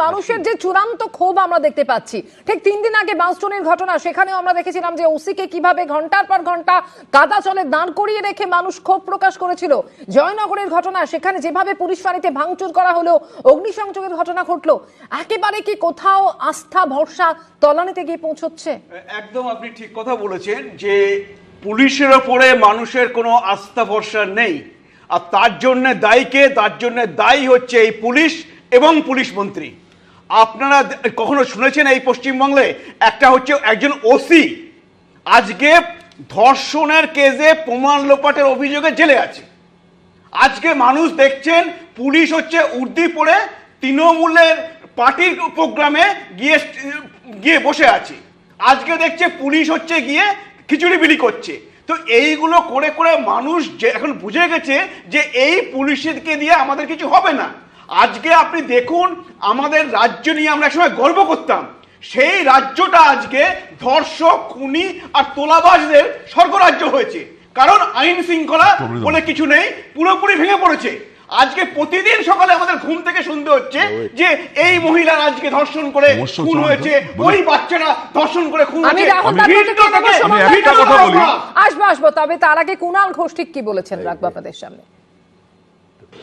মানুষের যে চূড়ান্ত ক্ষোভ আমরা দেখতে পাচ্ছি। ঠিক 3 দিন আগে বাসস্টনের ঘটনা, সেখানেও আমরা দেখেছিলাম যে ওসিকে কিভাবে ঘন্টার পর ঘন্টা কাদা চলে দাঁড় করিয়ে রেখে মানুষ ক্ষোভ প্রকাশ করেছিল। জয়নগরের ঘটনা, সেখানে যেভাবে পুলিশ ফাঁড়িতে ভাঙচুর করা হলো, অগ্নিসংযোগের ঘটনা ঘটলো, একেবারে কি কোথাও আস্থা ভরসা তলানিতে গিয়ে পৌঁছচ্ছে? একদম আপনি ঠিক কথা বলেছেন যে পুলিশের ওপরে মানুষের কোনো আস্থা ভরসা নেই। আর তার জন্য দায়ী হচ্ছে এই পুলিশ এবং পুলিশ মন্ত্রী। আপনারা কখনো শুনেছেন এই পশ্চিমবাংলায় একটা হচ্ছে একজন ওসি আজকে ধর্ষণের কেসে প্রমাণ লোপাটের অভিযোগে জেলে আছে। আজকে মানুষ দেখছেন পুলিশ হচ্ছে উর্দি পরে তৃণমূলের পার্টির প্রোগ্রামে গিয়ে বসে আছে। আজকে দেখছে পুলিশ হচ্ছে গিয়ে খিচুড়ি বিলি করছে। তো এইগুলো করে করে মানুষ যে এখন বুঝে গেছে যে এই পুলিশকে দিয়ে আমাদের কিছু হবে না। আজকে আপনি দেখুন আমাদের রাজ্য নিয়ে আমরা একসময় গর্ব করতাম, সেই রাজ্যটা আজকে ধর্ষক, খুনি আর তোলাবাজদের স্বর্গরাজ্য হয়েছে। কারণ আইন শৃঙ্খলা বলে কিছু নেই, পুরোপুরি ভেঙে পড়েছে। আজকে প্রতিদিন সকালে আমাদের ঘুম থেকে শুনতে হচ্ছে যে এই মহিলার আজকে ধর্ষণ করে খুন হয়েছে, ওই বাচ্চারা ধর্ষণ করে খুন হয়েছে। আসবো, তবে তার আগে কুণাল ঘোষ ঠিক কি বলেছেন রাখবো আপনাদের সামনে।